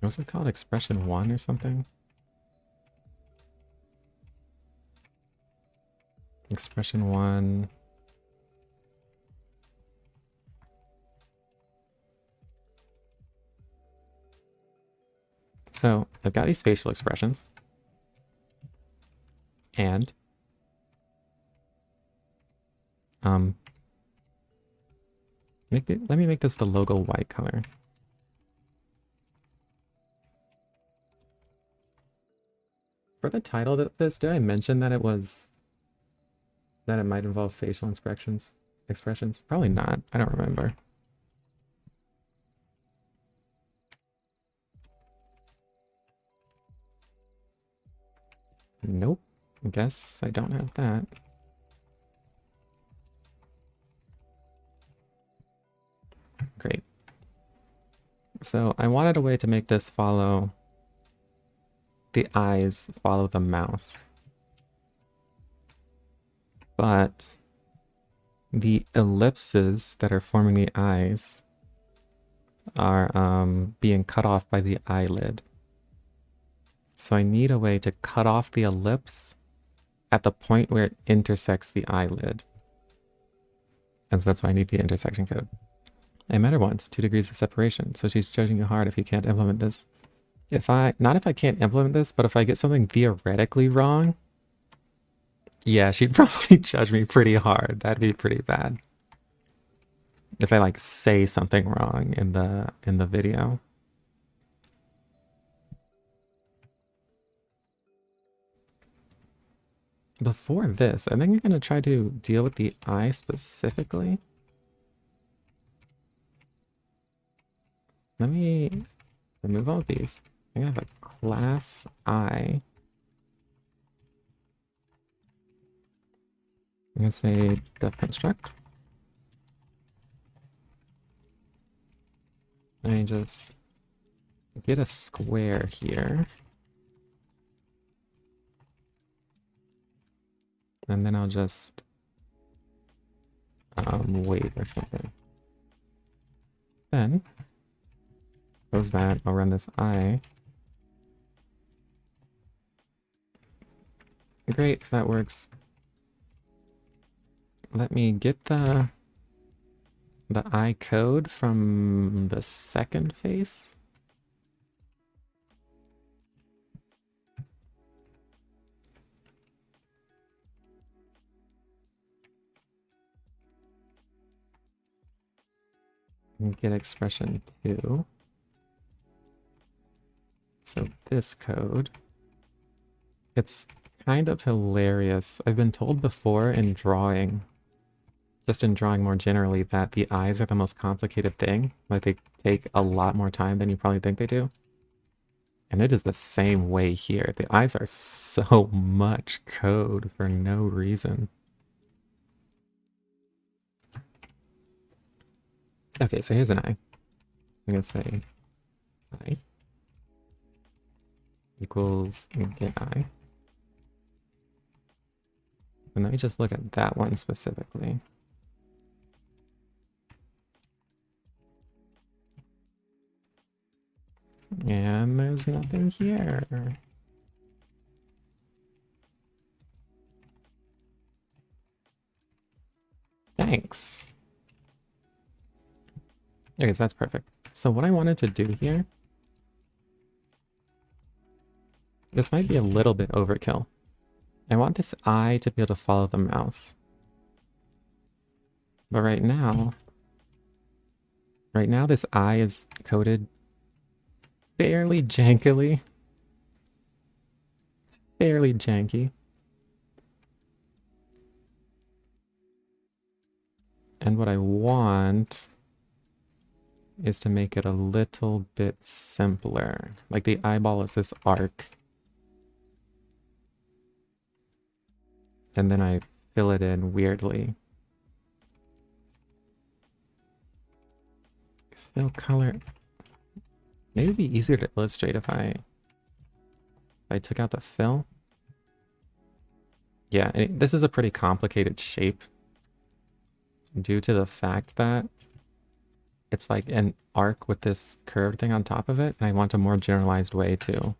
Was it called Expression 1 or something? Expression 1. So I've got these facial expressions. And let me make this the logo white color. For the title of this, did I mention that it might involve facial expressions? Expressions? Probably not. I don't remember. Nope. I guess I don't have that. Great. So I wanted a way to make this follow the eyes, follow the mouse. But the ellipses that are forming the eyes are being cut off by the eyelid. So I need a way to cut off the ellipse at the point where it intersects the eyelid. And so that's why I need the intersection code. I met her once, 2 degrees of separation, so she's judging you hard if you can't implement this. Not if I can't implement this, but if I get something theoretically wrong, yeah, she'd probably judge me pretty hard. That'd be pretty bad. If I like say something wrong in the video. Before this, I think I'm gonna try to deal with the eye specifically. Let me remove all of these. I have a class eye. I'm gonna say def construct. Let me just get a square here. And then I'll just wait or something. Then close that. I'll run this eye. Great, so that works. Let me get the eye code from the second face. And get expression 2. So this code, it's kind of hilarious. I've been told before in drawing, just in drawing more generally, that the eyes are the most complicated thing. Like they take a lot more time than you probably think they do. And it is the same way here. The eyes are so much code for no reason. Okay, so here's an eye. I'm gonna say eye equals get eye. And let me just look at that one specifically. And there's nothing here. Thanks. Okay, so that's perfect. So what I wanted to do here, this might be a little bit overkill. I want this eye to be able to follow the mouse. But right now this eye is coded fairly jankily. It's fairly janky. And what I want is to make it a little bit simpler. Like the eyeball is this arc. And then I fill it in weirdly. Fill color. Maybe it'd be easier to illustrate if I took out the fill. Yeah, this is a pretty complicated shape due to the fact that it's like an arc with this curved thing on top of it, and I want a more generalized way to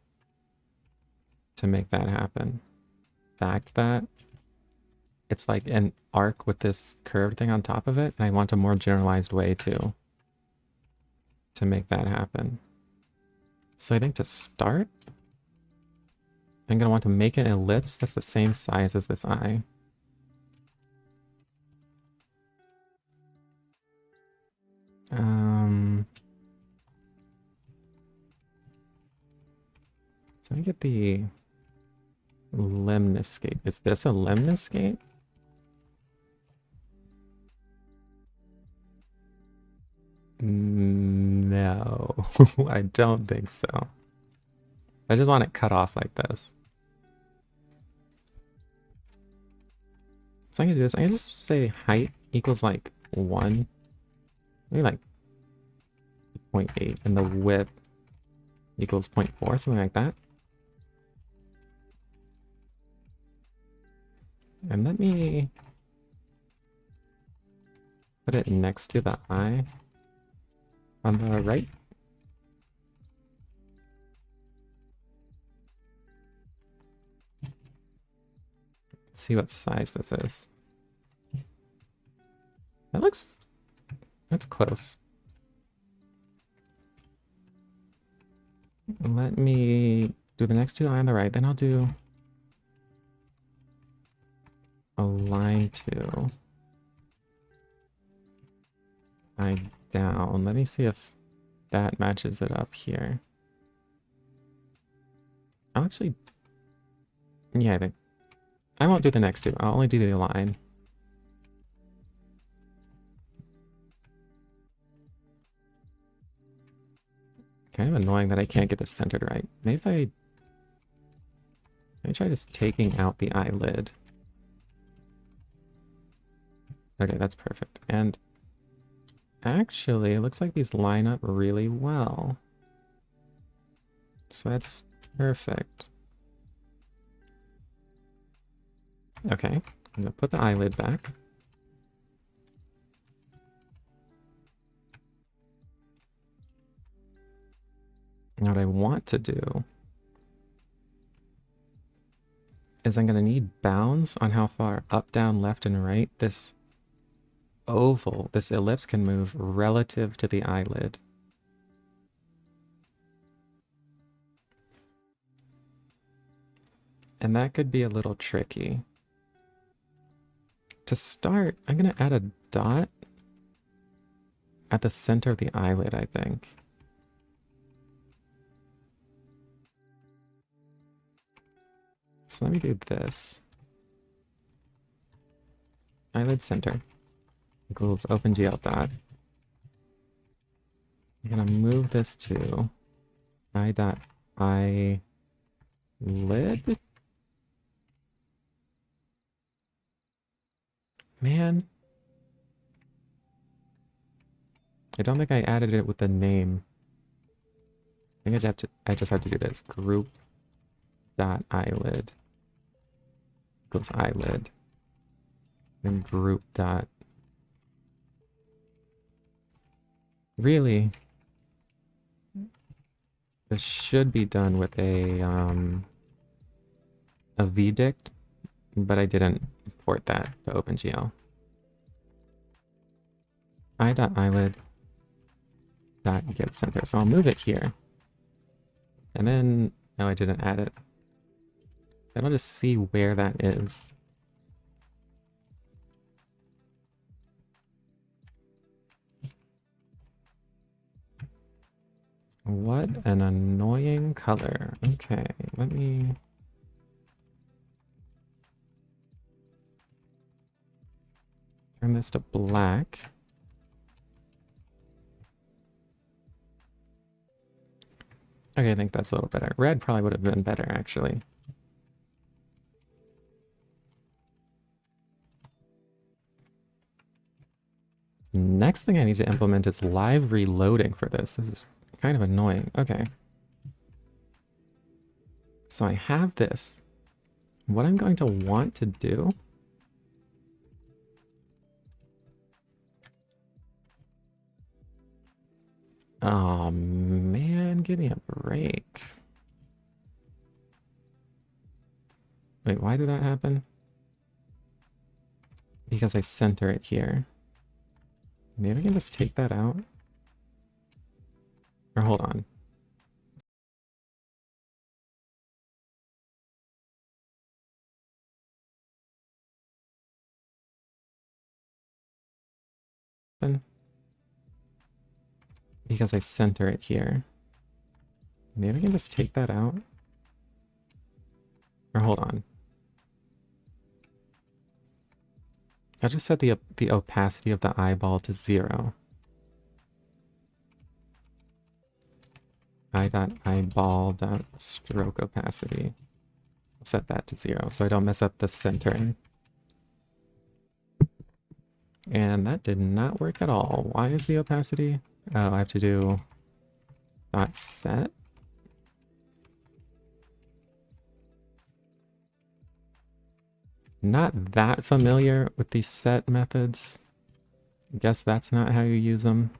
make that happen. Fact that it's like an arc with this curved thing on top of it, and I want a more generalized way to make that happen. So I think to start, I'm gonna want to make an ellipse that's the same size as this eye. So let me get the lemniscate. Is this a lemniscate? No, I don't think so. I just want it cut off like this. So I'm gonna do this. I can just say height equals like 1, maybe like 0.8, and the width equals 0.4, something like that. And let me put it next to the eye on the right. Let's see what size this is. That's close. Let me do the next two eye on the right, then I'll do a line 2. Eye down. Let me see if that matches it up here. I'll actually, yeah, I think I won't do the next two. I'll only do the line. Kind of annoying that I can't get this centered right. Maybe if let me try just taking out the eyelid. Okay, that's perfect. And actually, it looks like these line up really well. So that's perfect. Okay, I'm gonna put the eyelid back. Now what I want to do is I'm gonna need bounds on how far up, down, left, and right this oval, this ellipse can move relative to the eyelid. And that could be a little tricky. To start, I'm gonna add a dot at the center of the eyelid, I think. So let me do this. Eyelid center equals OpenGL dot. I'm gonna move this to eye dot eyelid. Man. I don't think I added it with the name. I think I just have to do this. Group dot eyelid equals eyelid. Then group dot. Really? This should be done with a VDict, but I didn't import that to OpenGL. Eye.eyelid dot get center. So I'll move it here. And then, no, I didn't add it. Then I'll just see where that is. What an annoying color. Okay, let me... turn this to black. Okay, I think that's a little better. Red probably would have been better, actually. Next thing I need to implement is live reloading for this. This is kind of annoying. Okay. So I have this. What I'm going to want to do Oh man, give me a break. Wait, why did that happen? Because I center it here. Maybe I can just take that out. Or hold on. Because I center it here. Maybe I can just take that out. Or hold on. I just set the opacity of the eyeball to 0. I.eyeball.stroke opacity. Set that to 0 so I don't mess up the centering. And that did not work at all. Why is the opacity? Oh, I have to do dot set. Not that familiar with these set methods. Guess that's not how you use them.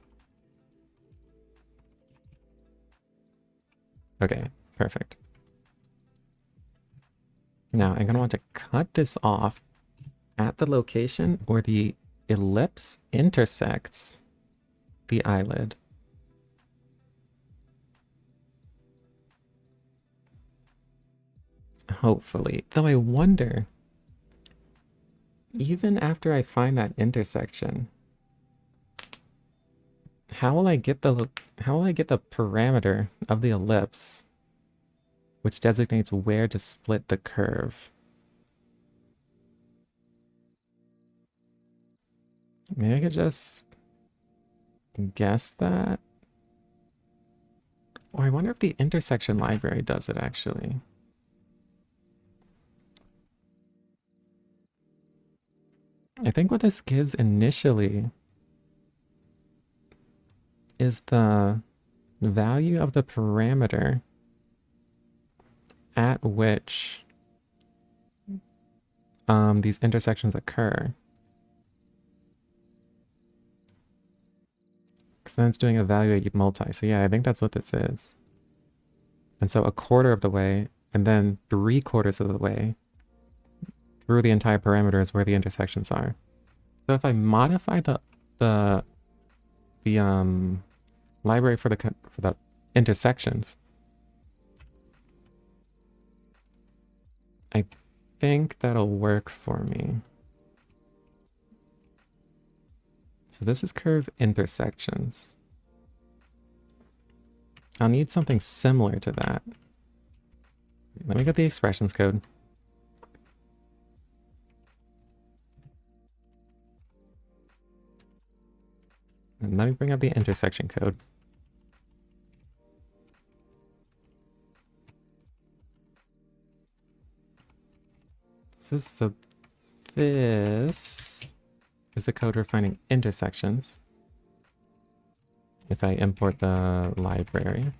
Okay, perfect. Now I'm gonna want to cut this off at the location where the ellipse intersects the eyelid. Hopefully. Though I wonder, even after I find that intersection, how will I get the parameter of the ellipse which designates where to split the curve? Maybe I could just guess that. Or I wonder if the intersection library does it actually. I think what this gives initially is the value of the parameter at which these intersections occur. Because then it's doing evaluate multi. So yeah, I think that's what this is. And so 1/4 of the way, and then 3/4 of the way through the entire parameter is where the intersections are. So if I modify the library for the intersections, I think that'll work for me. So this is curve intersections. I'll need something similar to that. Let me get the expressions code. And let me bring up the intersection code. So this is a code for finding intersections. If I import the library.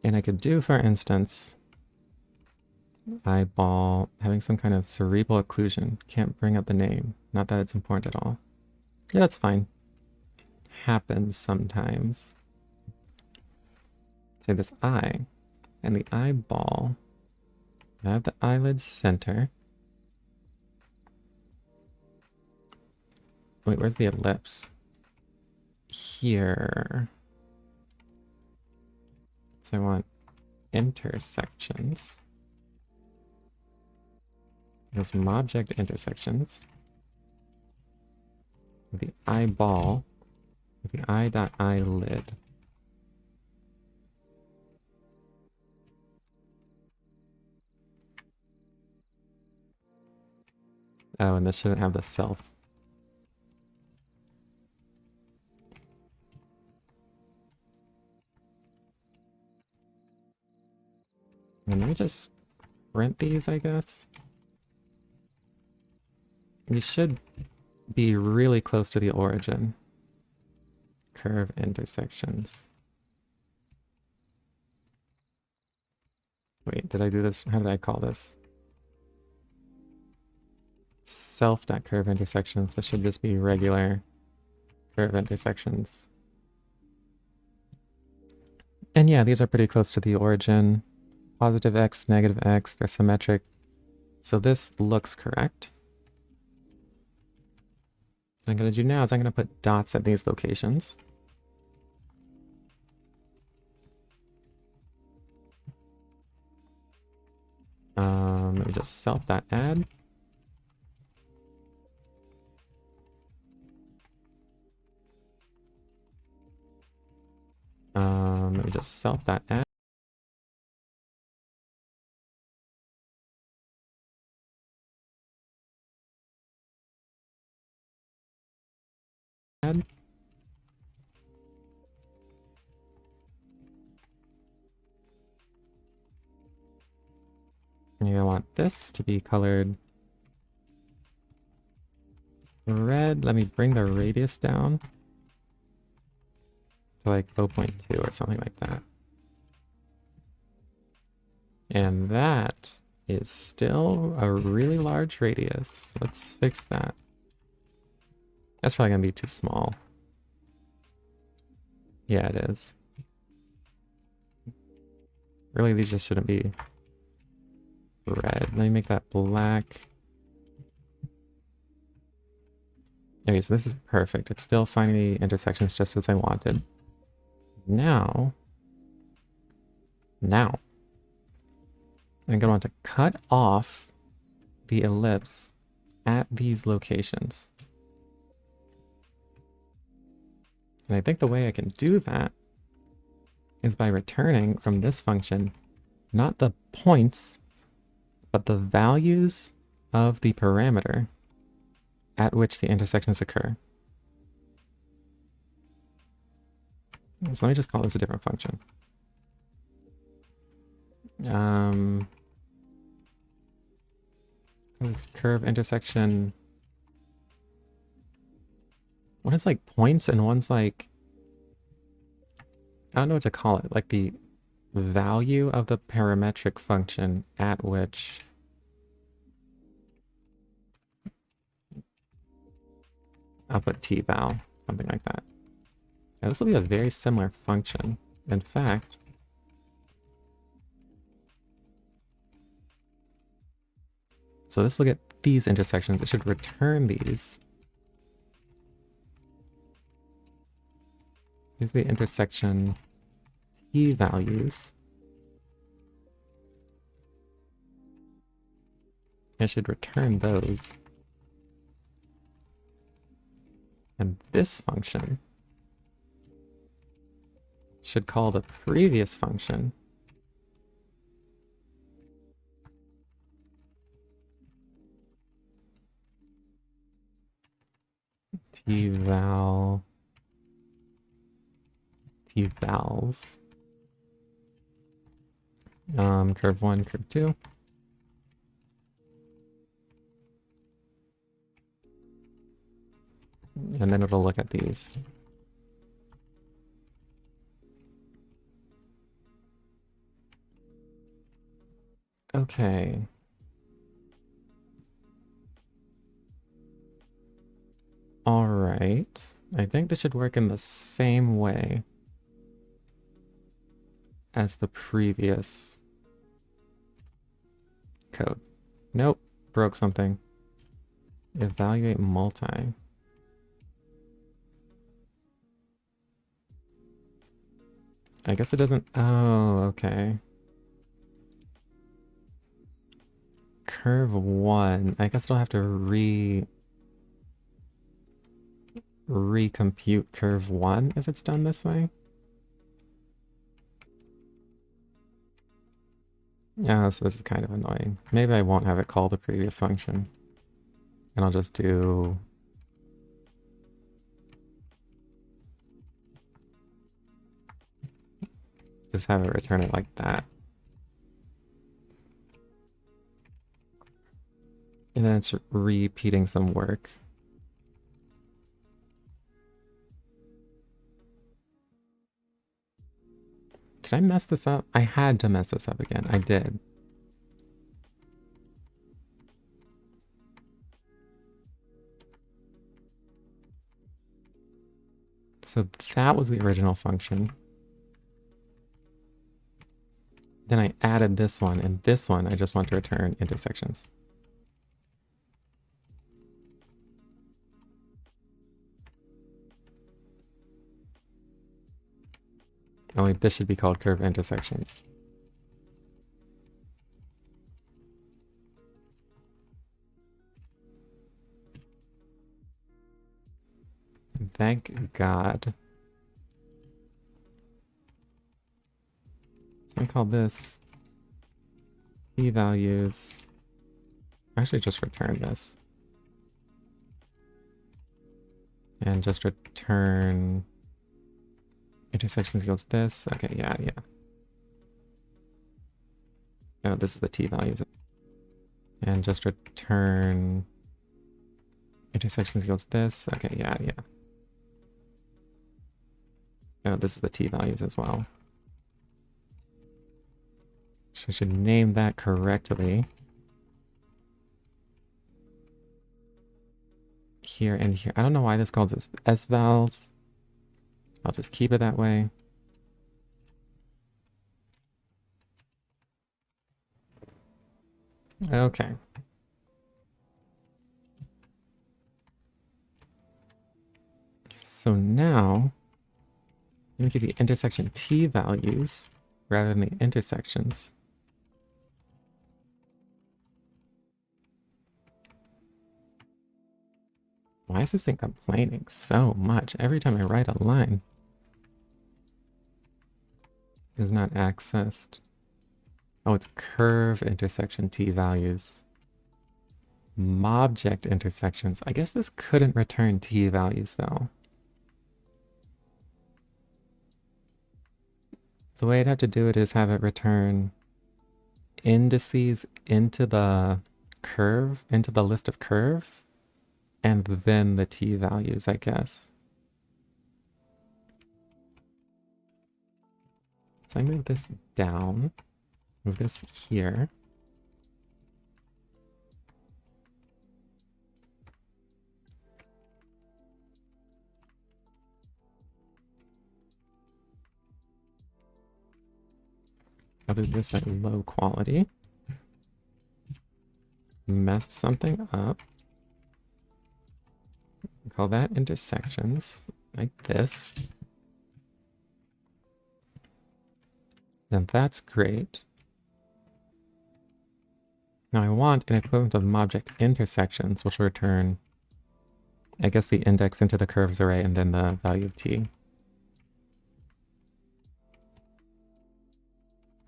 And I could do, for instance, eyeball having some kind of cerebral occlusion. Can't bring up the name. Not that it's important at all. Yeah, that's fine. Happens sometimes. Say this eye. And the eyeball. I have the eyelid center. Wait, where's the ellipse? Here. So I want intersections. There's some object intersections. The eyeball. The eye.eyelid. Oh, and this shouldn't have the self. And let me just print these, I guess. These should be really close to the origin. Curve intersections. Wait, did I do this? How did I call this? self.curve intersections. This should just be regular curve intersections. And yeah, these are pretty close to the origin. Positive x, negative x, they're symmetric. So this looks correct. What I'm going to do now is I'm going to put dots at these locations. Let me just self.add. Let me just self.add. And I want this to be colored red. Let me bring the radius down to like 0.2 or something like that. And that is still a really large radius. Let's fix that. That's probably gonna be too small. Yeah, it is. Really, these just shouldn't be red. Let me make that black. Okay, so this is perfect. It's still finding the intersections just as I wanted. Now, I'm gonna want to cut off the ellipse at these locations. And I think the way I can do that is by returning from this function, not the points, but the values of the parameter at which the intersections occur. So let me just call this a different function. This curve intersection. One is like points and one's like, I don't know what to call it, like the value of the parametric function at which I'll put t-val, something like that. Now this will be a very similar function. In fact, so let's look at these intersections. It should return these. These are the intersection t values. It should return those. And this function should call the previous function t-vals, curve 1, curve 2. And then it'll look at these. Okay. All right. I think this should work in the same way as the previous code. Nope, broke something. Evaluate multi. I guess it doesn't. Oh, okay. Curve 1. I guess it'll have to recompute curve 1 if it's done this way. Yeah, so this is kind of annoying. Maybe I won't have it call the previous function. And I'll just do... just have it return it like that. And then it's repeating some work. Did I mess this up? I had to mess this up again. I did. So that was the original function. Then I added this one, and this one I just want to return intersections. Only this should be called curve intersections. Thank God. So I call this t values. Actually, just return this. And just return intersections equals this. Okay, yeah. Oh, this is the t values. And just return intersections equals this. Okay, yeah. Oh, this is the t values as well. So I should name that correctly. Here and here. I don't know why this calls this svals. I'll just keep it that way. Okay. So now, let me get the intersection t values rather than the intersections. Why is this thing complaining so much every time I write a line? Is not accessed. Oh, it's curve intersection t values. Mobject intersections. I guess this couldn't return t values though. The way I'd have to do it is have it return indices into the curve, into the list of curves, and then the t values, I guess. So I move this down, move this here. I'll do this at low quality. Messed something up. Call that intersections, like this. And that's great. Now I want an equivalent of Mobject intersections, which will return, I guess, the index into the curves array and then the value of t.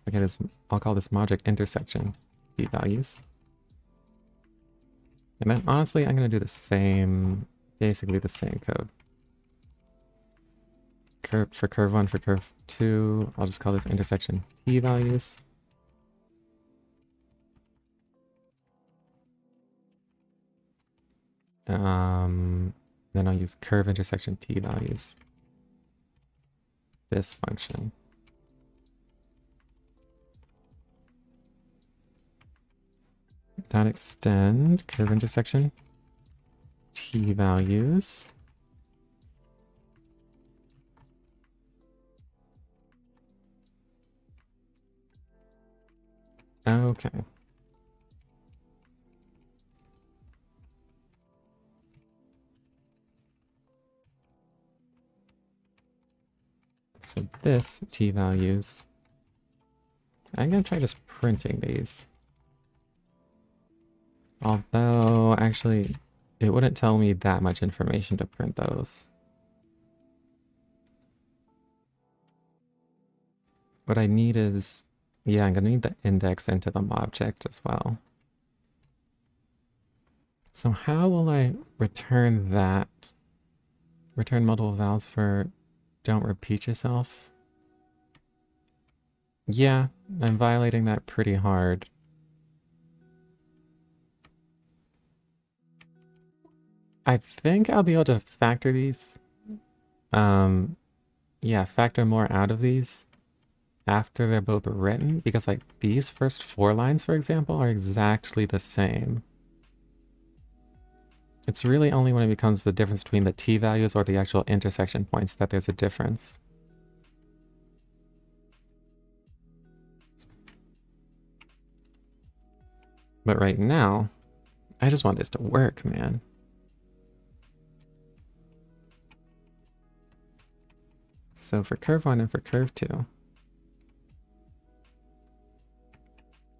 Okay, I'll call this Mobject intersection t values. And then honestly, I'm going to do the same, basically the same code. For curve 1, for curve 2, I'll just call this intersection t values. Then I'll use curve intersection t values. This function. Dot extend curve intersection t values. Okay. So this t values, I'm going to try just printing these. Although, actually, it wouldn't tell me that much information to print those. What I need is, yeah, I'm going to need the index into the Mobject as well. So how will I return that? Return multiple vowels for don't repeat yourself? Yeah, I'm violating that pretty hard. I think I'll be able to factor these. Yeah, factor more out of these after they're both written, because like these first 4 lines, for example, are exactly the same. It's really only when it becomes the difference between the t values or the actual intersection points that there's a difference. But right now, I just want this to work, man. So for curve 1 and for curve 2,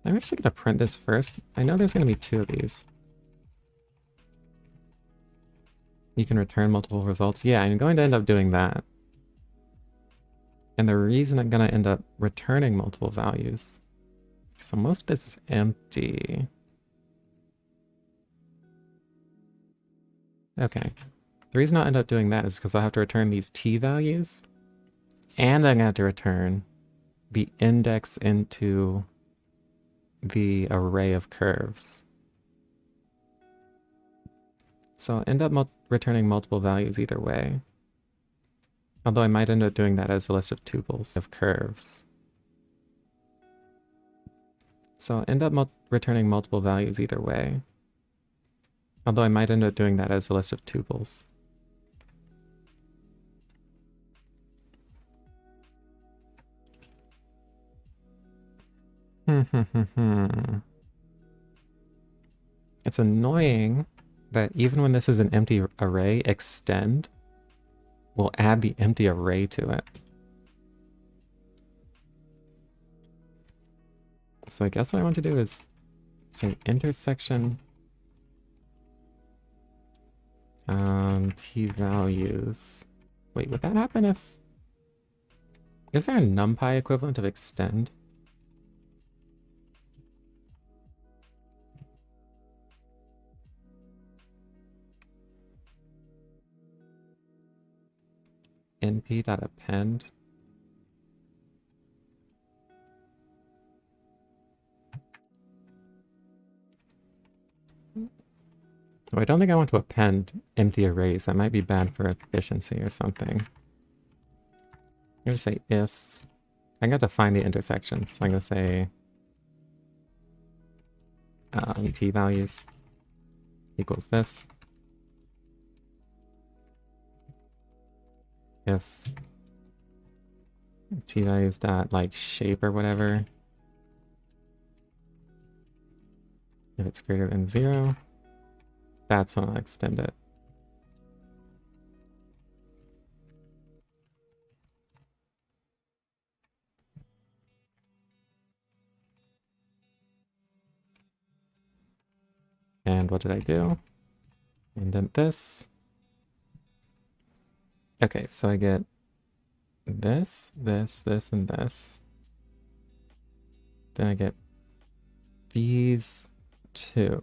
I'm actually going to print this first. I know there's going to be 2 of these. You can return multiple results. Yeah, I'm going to end up doing that. And the reason I'm going to end up returning multiple values, so most of this is empty. Okay. The reason I'll end up doing that is because I'll have to return these t values, and I'm going to have to return the index into the array of curves. So I'll end up returning multiple values either way. Although I might end up doing that as a list of tuples of curves. So I'll end up returning multiple values either way. Although I might end up doing that as a list of tuples. It's annoying that even when this is an empty array, extend will add the empty array to it. So I guess what I want to do is say intersection t values. Wait, would that happen if... Is there a NumPy equivalent of extend? np.append. Oh, I don't think I want to append empty arrays. That might be bad for efficiency or something. I'm going to say if... I'm going to define the intersection. So I'm going to say t values equals this. If t values dot like shape or whatever, if it's greater than 0, that's when I'll extend it. And what did I do? Indent this. Okay, so I get this, this, this, and this. Then I get these 2.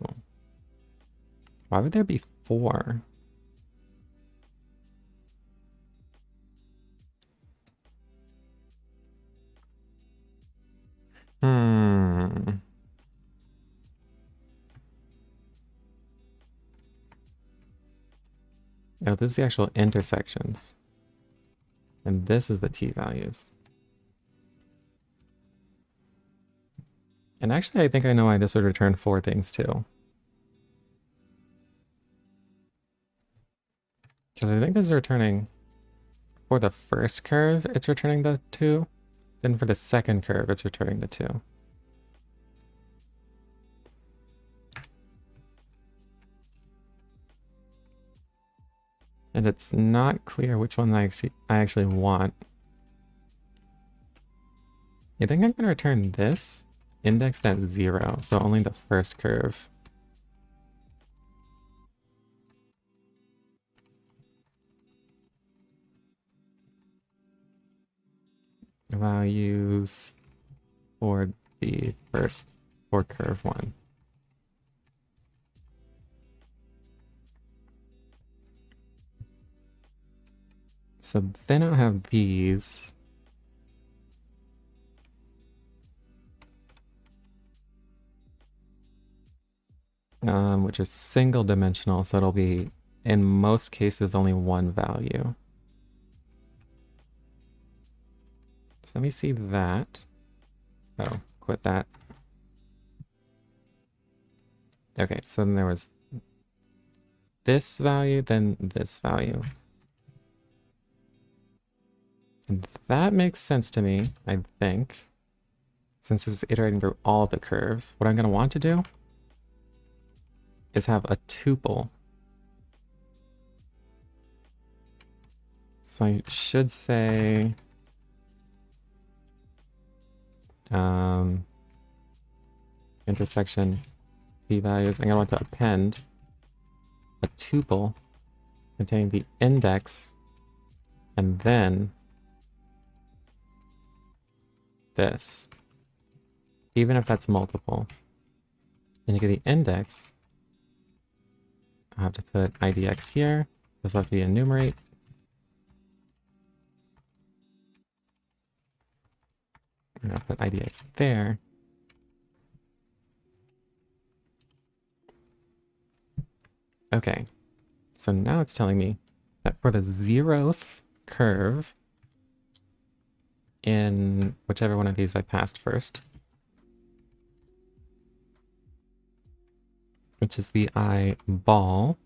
Why would there be 4? Oh, this is the actual intersections. And this is the t values. And actually, I think I know why this would return 4 things too. Because I think this is returning... For the first curve, it's returning the 2. Then for the second curve, it's returning the 2. And it's not clear which one I actually want. I think I'm going to return this indexed at 0, so only the first curve. Values for the first, for curve 1. So then I'll have these. Which is single dimensional, so it'll be, in most cases, only one value. So let me see that. Oh, quit that. Okay, so then there was this value, then this value. And that makes sense to me, I think. Since this is iterating through all the curves, what I'm going to want to do is have a tuple. So I should say intersection p-values. I'm going to want to append a tuple containing the index and then this, even if that's multiple. And you get the index, I have to put idx here. This will have to be enumerate. And I'll put idx there. Okay, so now it's telling me that for the 0th curve in whichever one of these I passed first, which is the eyeball,